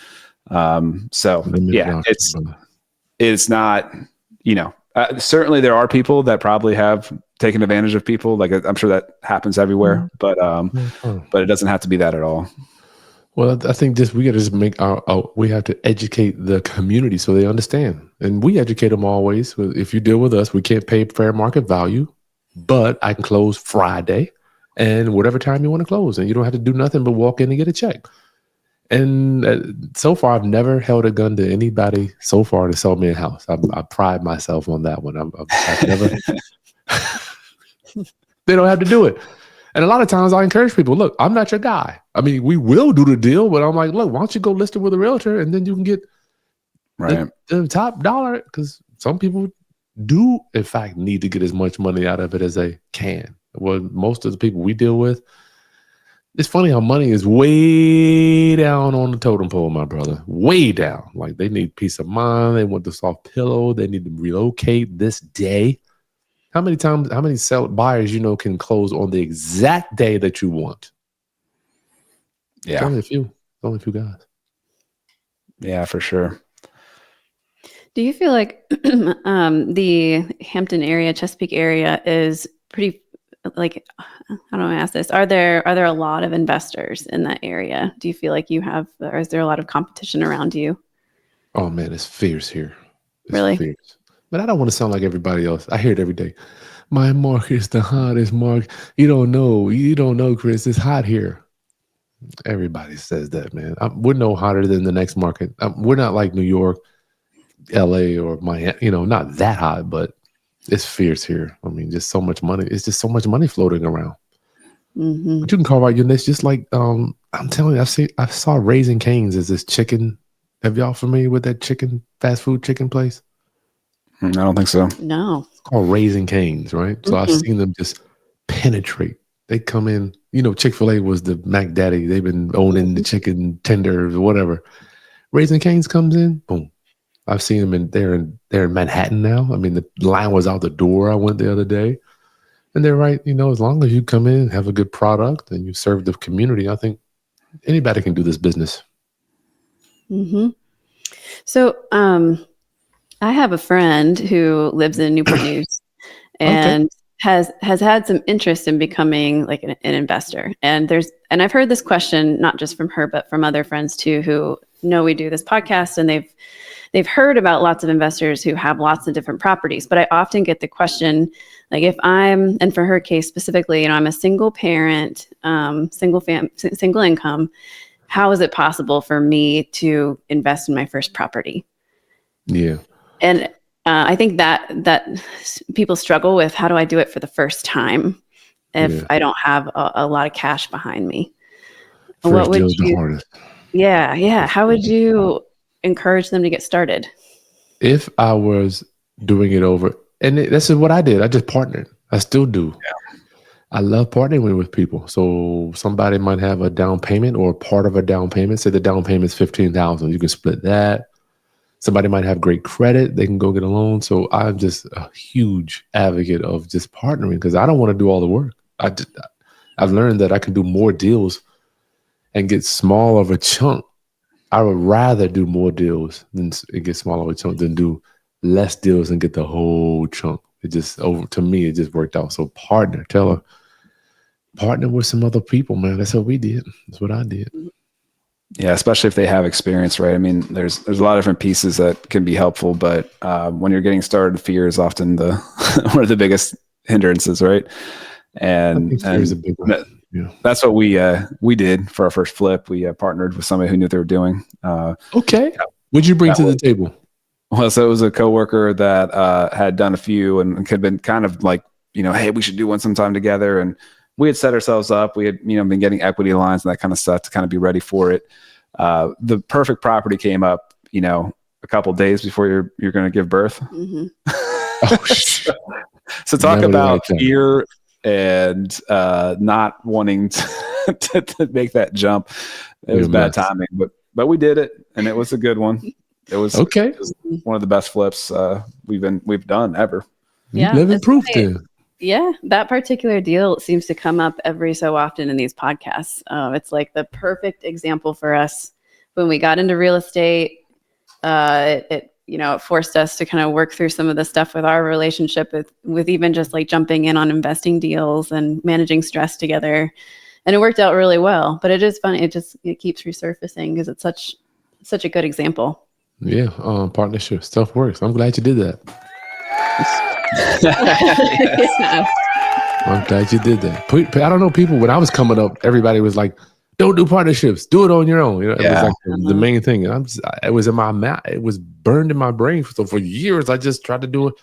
Speaker 1: So
Speaker 3: Limited
Speaker 1: yeah,
Speaker 3: options, brother.
Speaker 1: it's not, you know, certainly there are people that probably have taken advantage of people. Like I'm sure that happens everywhere, but it doesn't have to be that at all.
Speaker 3: Well, I think we got to just make we have to educate the community so they understand. And we educate them always. If you deal with us, we can't pay fair market value, but I can close Friday and whatever time you want to close. And you don't have to do nothing but walk in and get a check. And so far, I've never held a gun to anybody so far to sell me a house. I pride myself on that one. I've never. They don't have to do it. And a lot of times I encourage people, look, I'm not your guy. I mean, we will do the deal, but I'm like, look, why don't you go list it with a realtor and then you can get the top dollar? Because some people do, in fact, need to get as much money out of it as they can. Well, most of the people we deal with, it's funny how money is way down on the totem pole, my brother. Way down. Like they need peace of mind. They want the soft pillow. They need to relocate this day. How many buyers, you know, can close on the exact day that you want?
Speaker 1: Yeah.
Speaker 3: It's only a few guys.
Speaker 1: Yeah, for sure.
Speaker 2: Do you feel like the Hampton area, Chesapeake area is pretty, like, how do I ask this? Are there a lot of investors in that area? Do you feel like you have, or is there a lot of competition around you?
Speaker 3: Oh man, it's fierce here. It's
Speaker 2: really?
Speaker 3: Fierce. But I don't want to sound like everybody else. I hear it every day. My market is the hottest market. You don't know, Kris. It's hot here. Everybody says that, man. We're no hotter than the next market. We're not like New York, LA, or Miami. You know, not that hot, but it's fierce here. I mean, just so much money. It's just so much money floating around.
Speaker 2: Mm-hmm.
Speaker 3: But you can carve out your niche just like I'm telling you. I saw Raising Cane's as this chicken. Have y'all familiar with that fast food chicken place?
Speaker 1: I don't think so.
Speaker 2: No.
Speaker 3: It's called Raising Cane's, right? So I've seen them just penetrate. They come in, you know, Chick-fil-A was the Mac Daddy. They've been owning the chicken tenders or whatever. Raising Cane's comes in, boom. I've seen them they're in Manhattan now. I mean, the line was out the door. I went the other day. And they're right, you know, as long as you come in and have a good product and you serve the community, I think anybody can do this business.
Speaker 2: Mm-hmm. So, I have a friend who lives in Newport News and has had some interest in becoming like an investor. And I've heard this question, not just from her, but from other friends too, who know we do this podcast, and they've heard about lots of investors who have lots of different properties. But I often get the question, like and for her case specifically, you know, I'm a single parent, single income. How is it possible for me to invest in my first property?
Speaker 3: Yeah.
Speaker 2: And I think that people struggle with, how do I do it for the first time if I don't have a lot of cash behind me?
Speaker 3: First deal is the hardest.
Speaker 2: Yeah. How would you encourage them to get started?
Speaker 3: If I was doing it over, and this is what I did. I just partnered. I still do. Yeah. I love partnering with people. So somebody might have a down payment or part of a down payment. Say the down payment is $15,000. You can split that. Somebody might have great credit. They can go get a loan. So I'm just a huge advocate of just partnering because I don't want to do all the work. I've learned that I can do more deals and get small of a chunk. I would rather do more deals and get smaller of a chunk than do less deals and get the whole chunk. To me, it just worked out. So partner with some other people, man. That's what we did. That's what I did.
Speaker 1: Yeah, especially if they have experience, right? I mean, there's a lot of different pieces that can be helpful, but when you're getting started, fear is often one of the biggest hindrances, right? And
Speaker 3: fear is a big one.
Speaker 1: That's what we did for our first flip. We partnered with somebody who knew what they were doing.
Speaker 3: Okay. What'd you bring to the table?
Speaker 1: Well, so it was a coworker that had done a few and had been kind of like, hey, we should do one sometime together. And we had set ourselves up. We had, been getting equity lines and that kind of stuff to kind of be ready for it. The perfect property came up, a couple of days before you're going to give birth.
Speaker 2: Mm-hmm.
Speaker 1: So talk about fear and not wanting to make that jump. It was bad timing, but we did it, and it was a good one. It was okay. It was one of the best flips we've done ever.
Speaker 2: Yeah,
Speaker 3: living proof then.
Speaker 2: Yeah, that particular deal seems to come up every so often in these podcasts. It's like the perfect example for us when we got into real estate. It forced us to kind of work through some of the stuff with our relationship with even just like jumping in on investing deals and managing stress together. And it worked out really well, but it is funny. It keeps resurfacing because it's such a good example.
Speaker 3: Yeah. Partnership stuff works. I'm glad you did that.
Speaker 2: Yeah.
Speaker 3: I'm glad you did that. I don't know, people, when I was coming up, everybody was like, don't do partnerships, do it on your own. It was like the main thing. And it was in my mouth. It was burned in my brain. So for years, I just tried to do it.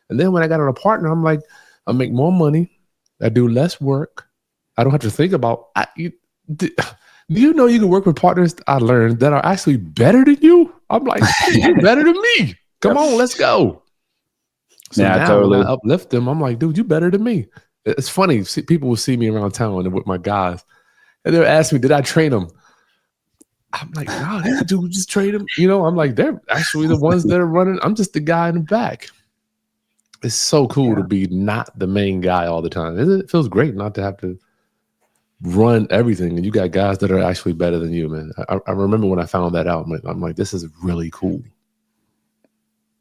Speaker 3: And then when I got on a partner, I'm like, I make more money. I do less work. I don't have to think about, do you know you can work with partners I learned that are actually better than you? I'm like, you're better than me. Come on, let's go. So now totally. When I uplift them, I'm like, dude, you better than me. It's funny. People will see me around town with my guys, and they'll ask me, did I train them? I'm like, no, dude, just train them. I'm like, they're actually the ones that are running. I'm just the guy in the back. It's so cool to be not the main guy all the time. It feels great not to have to run everything, and you got guys that are actually better than you, man. I remember when I found that out. I'm like, this is really cool.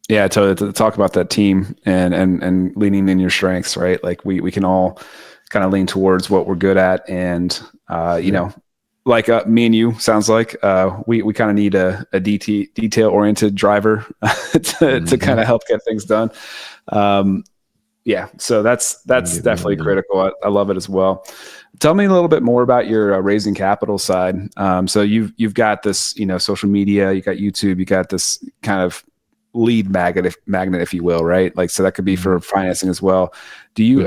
Speaker 1: Yeah, to talk about that team and leaning in your strengths, right? Like we can all kind of lean towards what we're good at, and like me and you, sounds like we kind of need a detail oriented driver to kind of help get things done. So that's definitely critical. I love it as well. Tell me a little bit more about your raising capital side. So you've got this, social media, you got YouTube, you got this kind of lead magnet, if you will, right? Like, so that could be for financing as well.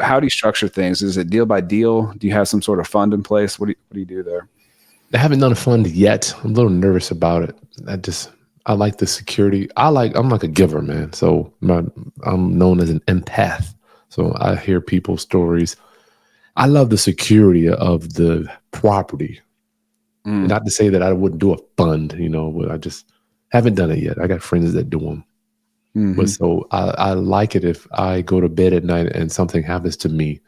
Speaker 1: How do you structure things? Is it deal by deal? Do you have some sort of fund in place? What do you do there?
Speaker 3: I haven't done a fund yet. I'm a little nervous about it. I like the security. I'm like a giver, man. So I'm known as an empath. So I hear people's stories. I love the security of the property. Not to say that I wouldn't do a fund, but I just haven't done it yet. I got friends that do them. Mm-hmm. But so I like it if I go to bed at night and something happens to me,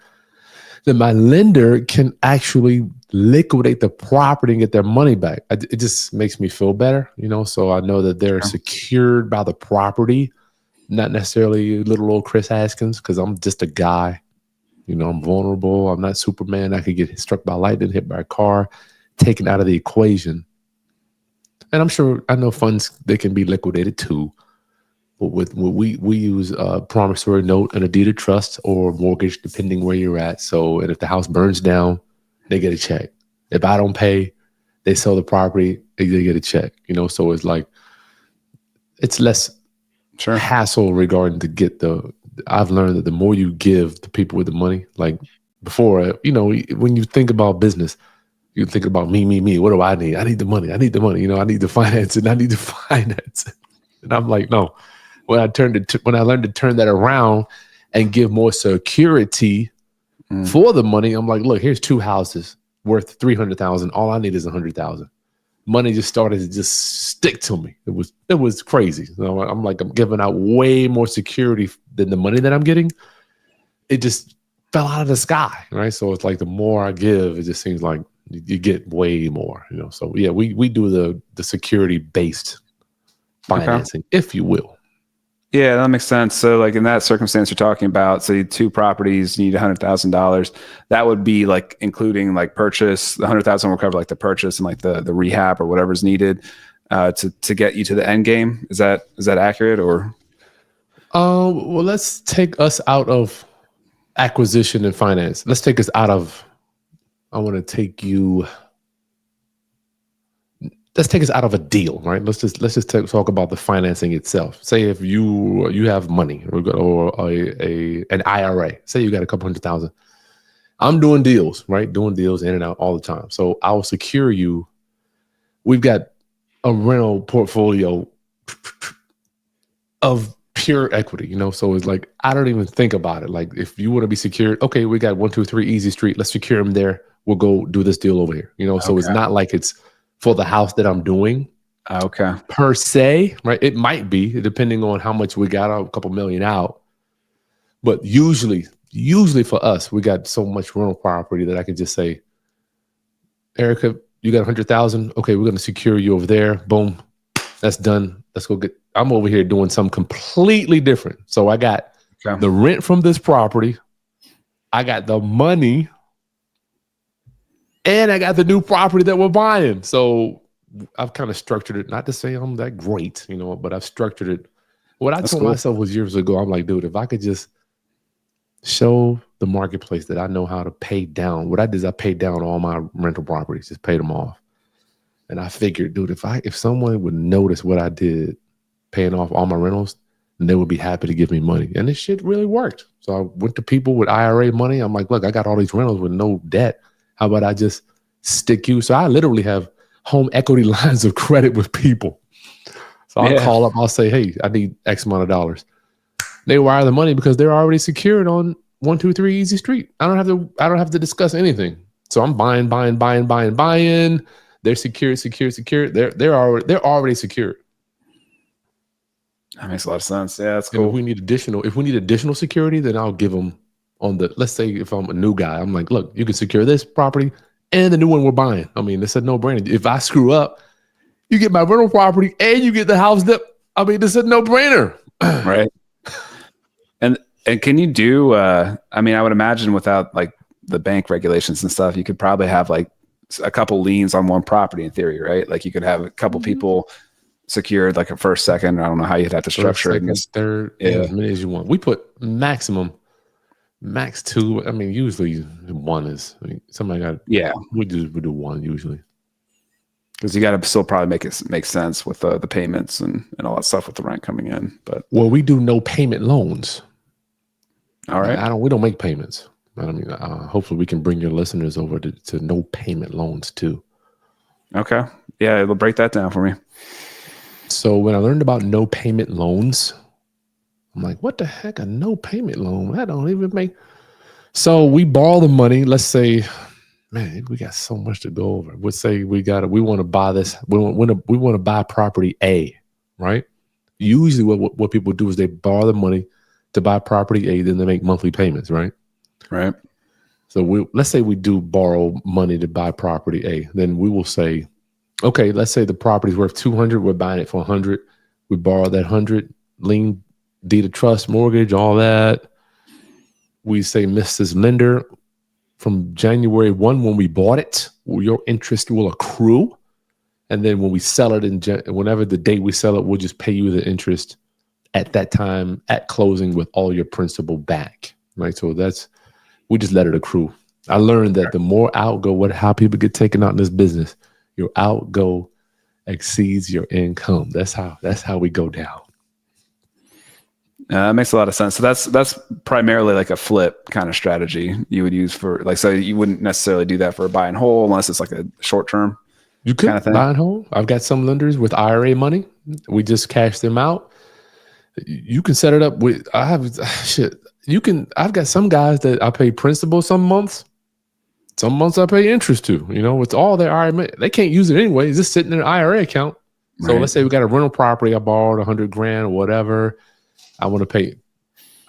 Speaker 3: then my lender can actually liquidate the property and get their money back. It just makes me feel better, so I know that they're secured by the property, not necessarily little old Kris Haskins, because I'm just a guy. I'm vulnerable. I'm not Superman. I could get struck by lightning, hit by a car, taken out of the equation. And I know funds, they can be liquidated too. But we use a promissory note, and a deed of trust, or mortgage, depending where you're at. So, and if the house burns down, they get a check. If I don't pay, they sell the property, they get a check. So it's like, it's less hassle regarding to get I've learned that the more you give the people with the money, like before, when you think about business, you think about me. What do I need? I need the money. I need the finance, and I need the finance. And I'm like, no. When I learned to turn that around and give more security for the money, I'm like, look, here's 2 houses worth $300,000. All I need is $100,000. Money just started to just stick to me. It was crazy. So I'm like, I'm giving out way more security than the money that I'm getting. It just fell out of the sky, right? So it's like the more I give, it just seems like you get way more, So yeah, we do the security based financing, if you will.
Speaker 1: Yeah, that makes sense. So like in that circumstance you're talking about, say 2 properties, you need $100,000. That would be like including like purchase. The $100,000 will cover like the purchase and like the rehab or whatever's needed to get you to the end game. Is that accurate or?
Speaker 3: Well, let's take us out of acquisition and finance. Let's take us out of. I want to take you. let's take us out of a deal, right? Let's just talk about the financing itself. Say if you have money or an IRA. Say you got a couple $100,000. I'm doing deals, right? Doing deals in and out all the time. So I'll secure you. We've got a rental portfolio of pure equity, so it's like, I don't even think about it. Like, if you want to be secured, okay, we got 123 Easy Street. Let's secure them there. We'll go do this deal over here. So it's not like it's for the house that I'm doing.
Speaker 1: Okay.
Speaker 3: Per se, right? It might be depending on how much we got, a couple million out. But usually for us, we got so much rental property that I can just say, Erica, you got 100,000. Okay, we're going to secure you over there. Boom. That's done. Let's go I'm over here doing something completely different. So I got the rent from this property. I got the money. And I got the new property that we're buying. So I've kind of structured it, not to say I'm that great, but I've structured it. What I told myself was years ago, I'm like, dude, if I could just show the marketplace that I know how to pay down. What I did is I paid down all my rental properties, just paid them off. And I figured, dude, if someone would notice what I did paying off all my rentals, then they would be happy to give me money. And this shit really worked. So I went to people with IRA money. I'm like, look, I got all these rentals with no debt. How about I just stick you? So I literally have home equity lines of credit with people. So I'll call up, I'll say, hey, I need X amount of dollars. They wire the money because they're already secured on 123 Easy Street. I don't have to discuss anything. So I'm buying. They're secured. They're already secured.
Speaker 1: That makes a lot of sense. Yeah, that's cool.
Speaker 3: And if we need additional security, then I'll give them let's say if I'm a new guy, I'm like, look, you can secure this property and the new one we're buying. I mean, it's a no-brainer. If I screw up, you get my rental property and you get the house it's a no-brainer.
Speaker 1: Right. And can you do, I would imagine without like the bank regulations and stuff, you could probably have like a couple liens on one property in theory, right? Like you could have a couple people secured, like a first, second. I don't know how you'd have to structure it.
Speaker 3: Third, as many as you want. We put max two. Usually one is somebody got. Yeah, we do one usually
Speaker 1: because you got to still probably make it make sense with the payments and all that stuff with the rent coming in. But
Speaker 3: we do no payment loans.
Speaker 1: All right,
Speaker 3: we don't make payments. Hopefully we can bring your listeners over to no payment loans too.
Speaker 1: Okay, yeah, it'll break that down for me.
Speaker 3: So when I learned about no payment loans, I'm like, what the heck, a no payment loan? That don't even make. So we borrow the money. Let's say, man, we got so much to go over. Let's say we want to buy this. We want to buy property A, right? Usually what people do is they borrow the money to buy property A, then they make monthly payments, right?
Speaker 1: Right.
Speaker 3: So let's say we do borrow money to buy property A. Then we will say, okay, let's say the property's worth 200. We're buying it for 100. We borrow that 100, lien, deed of trust, mortgage, all that. We say, Mrs. Lender, from January 1, when we bought it, your interest will accrue. And then when we sell it, whenever the date we sell it, we'll just pay you the interest at that time at closing with all your principal back, right? So we just let it accrue. I learned that the more outgo, how people get taken out in this business, your outgo exceeds your income. That's how we go down.
Speaker 1: That makes a lot of sense. So that's primarily like a flip kind of strategy you would use for so you wouldn't necessarily do that for a buy and hold unless it's like a short term.
Speaker 3: You could buy and hold. I've got some lenders with IRA money. We just cash them out. You can set it up with. I've got some guys that I pay principal some months. Some months I pay interest to. It's all their IRA money. They can't use it anyway. It's just sitting in an IRA account. So Let's say we got a rental property. I borrowed $100,000 or whatever. I want to pay.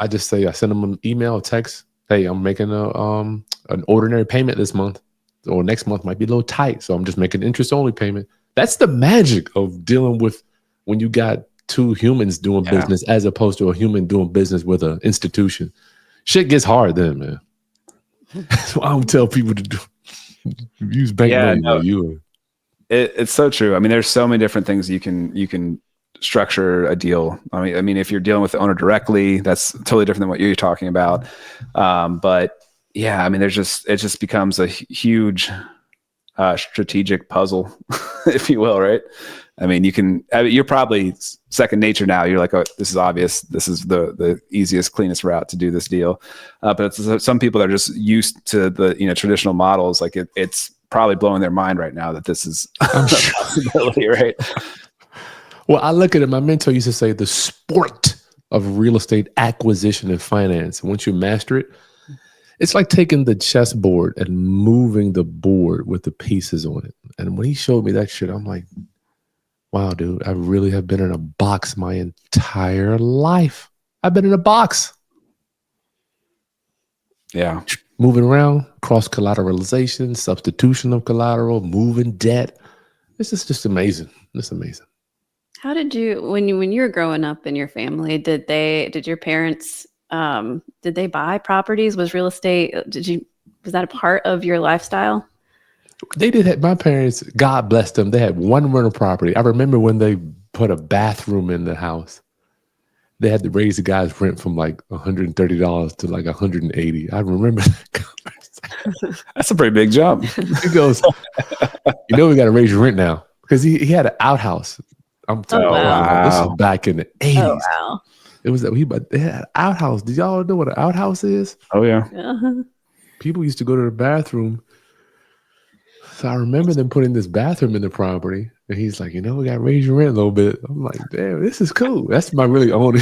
Speaker 3: I just say I send them an email, a text. Hey, I'm making an ordinary payment this month, or next month might be a little tight, so I'm just making interest only payment. That's the magic of dealing with when you got two humans doing business as opposed to a human doing business with an institution. Shit gets hard then, man. That's why I don't tell people to use bank money. No.
Speaker 1: It's so true. There's so many different things you can structure a deal. If you're dealing with the owner directly, that's totally different than what you're talking about. But yeah, it just becomes a huge strategic puzzle, if you will, right? I mean, you're probably second nature now. You're like, oh, this is obvious. This is the easiest, cleanest route to do this deal. But some people that are just used to the traditional models. Like it's probably blowing their mind right now that this is a possibility, right?
Speaker 3: Well, I look at it. My mentor used to say the sport of real estate acquisition and finance. Once you master it, it's like taking the chessboard and moving the board with the pieces on it. And when he showed me that shit, I'm like, wow, dude, I really have been in a box my entire life. I've been in a box.
Speaker 1: Yeah.
Speaker 3: Moving around, cross collateralization, substitution of collateral, moving debt. This is just amazing. It's amazing.
Speaker 2: How did you, when you were growing up in your family, did your parents, did they buy properties? Was real estate, was that a part of your lifestyle?
Speaker 3: They did have, my parents, God bless them, they had one rental property. I remember when they put a bathroom in the house, they had to raise the guy's rent from like $130 to like $180. I remember that.
Speaker 1: That's a pretty big jump.
Speaker 3: He goes, we got to raise your rent now. Because he had an outhouse. I'm telling you,
Speaker 2: wow.
Speaker 3: This is back in the 80s.
Speaker 2: Oh, wow.
Speaker 3: It was that they had an outhouse. Did y'all know what an outhouse is?
Speaker 1: Oh, yeah.
Speaker 2: Uh-huh.
Speaker 3: People used to go to the bathroom. So I remember them putting this bathroom in the property. And he's like, we got to raise your rent a little bit. I'm like, damn, this is cool. That's my really only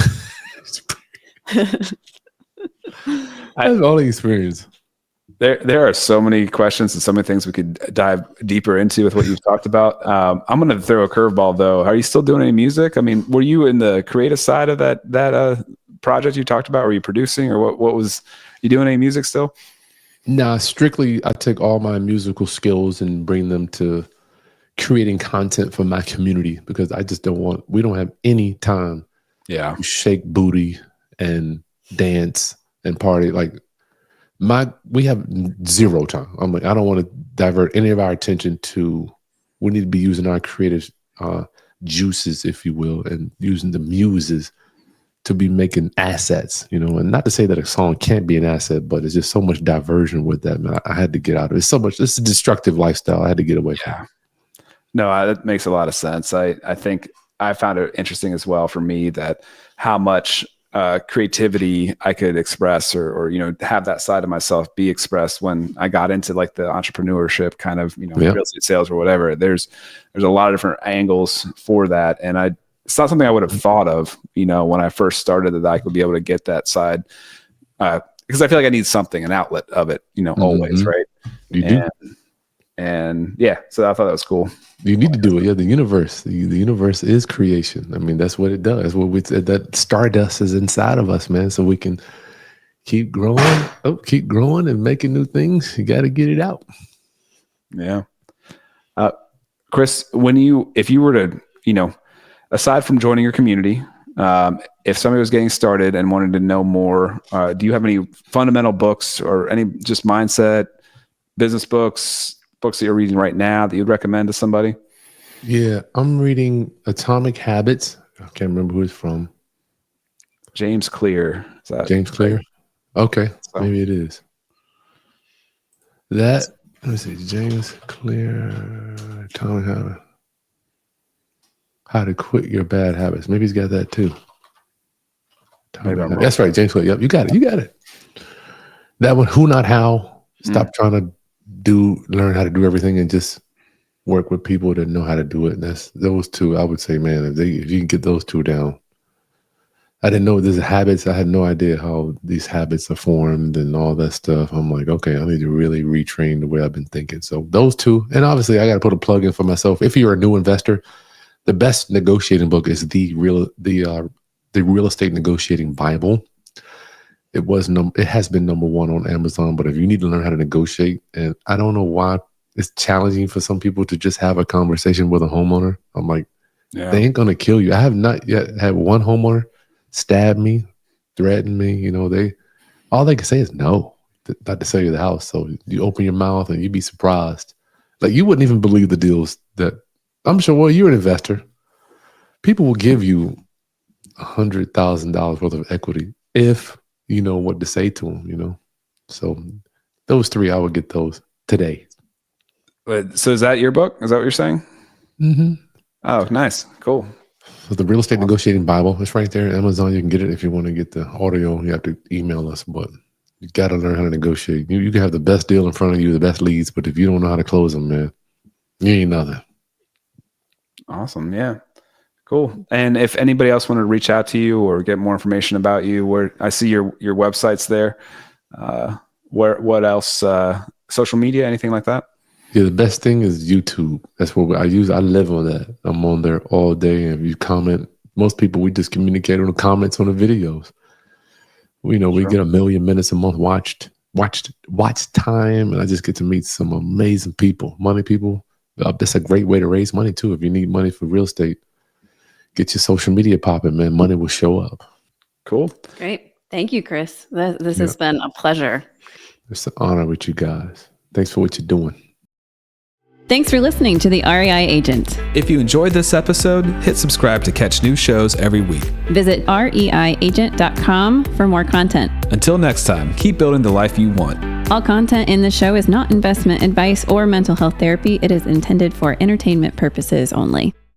Speaker 3: that's my only experience.
Speaker 1: There are so many questions and so many things we could dive deeper into with what you've talked about. I'm going to throw a curveball though. Are you still doing any music? I mean, were you in the creative side of that project you talked about? Were you producing, or what was you doing any music still?
Speaker 3: Nah, strictly I take all my musical skills and bring them to creating content for my community, because I just we don't have any time to shake booty and dance and party. Like we have zero time. I'm like, I don't want to divert any of our attention to, we need to be using our creative juices, if you will, and using the muses to be making assets, and not to say that a song can't be an asset, but it's just so much diversion with that, man. I had to get out of it. It's a destructive lifestyle. I had to get away from it.
Speaker 1: No, that makes a lot of sense. I think I found it interesting as well for me that how much creativity I could express or have that side of myself be expressed when I got into like the entrepreneurship kind of, real estate sales or whatever. There's a lot of different angles for that. And it's not something I would have thought of, when I first started, that I could be able to get that side. Because I feel like I need something, an outlet of it, always. Right.
Speaker 3: You do.
Speaker 1: And yeah, so I thought that was cool.
Speaker 3: You need to do it. Yeah, the universe. The universe is creation. I mean, that's what it does. That stardust is inside of us, man. So we can keep growing, and making new things. You got to get it out.
Speaker 1: Yeah. Kris, if you were to, aside from joining your community, if somebody was getting started and wanted to know more, do you have any fundamental books or any just mindset, business books that you're reading right now that you'd recommend to somebody?
Speaker 3: Yeah, I'm reading Atomic Habits. I can't remember who it's from.
Speaker 1: James Clear. Is that
Speaker 3: James Clear?
Speaker 1: Right?
Speaker 3: Okay, so maybe it is. Let me see. James Clear, Atomic Habits. How to quit your bad habits. Maybe he's got that too. That's right, James Clear. Yep, you got it. That one, Who Not How. Stop trying to learn how to do everything and just work with people that know how to do it. And that's those two. I would say, man, if you can get those two down. I didn't know there's habits. I had no idea how these habits are formed and all that stuff. I'm like, okay, I need to really retrain the way I've been thinking. So those two, and obviously I got to put a plug in for myself. If you're a new investor, the best negotiating book is the Real Estate Negotiating Bible. It has been number one on Amazon, but if you need to learn how to negotiate, and I don't know why it's challenging for some people to just have a conversation with a homeowner. I'm like, they ain't going to kill you. I have not yet had one homeowner stab me, threaten me. All they can say is no, not to sell you the house. So you open your mouth and you'd be surprised. Like, you wouldn't even believe the deals that I'm sure. Well, you're an investor. People will give you $100,000 worth of equity if you know what to say to them, So those three, I would get those today.
Speaker 1: So is that your book? Is that what you're saying?
Speaker 3: Mm-hmm.
Speaker 1: Oh, nice. Cool.
Speaker 3: So the Real Estate Negotiating Bible, it's right there. Amazon, you can get it. If you want to get the audio, you have to email us, but you got to learn how to negotiate. You can have the best deal in front of you, the best leads, but if you don't know how to close them, man, you ain't nothing.
Speaker 1: Awesome. Yeah. Cool. And if anybody else wanted to reach out to you or get more information about you, where I see your websites there, what else? Social media, anything like that?
Speaker 3: Yeah, the best thing is YouTube. That's what I use. I live on that. I'm on there all day. And if you comment, most people, we just communicate on the comments on the videos. We get 1 million minutes a month watch time, and I just get to meet some amazing people, money people. That's a great way to raise money too. If you need money for real estate, get your social media popping, man. Money will show up.
Speaker 1: Cool.
Speaker 2: Great. Thank you, Kris. This has been a pleasure.
Speaker 3: It's an honor with you guys. Thanks for what you're doing.
Speaker 2: Thanks for listening to the REI Agent.
Speaker 4: If you enjoyed this episode, hit subscribe to catch new shows every week.
Speaker 2: Visit reiagent.com for more content.
Speaker 4: Until next time, keep building the life you want.
Speaker 2: All content in the show is not investment advice or mental health therapy. It is intended for entertainment purposes only.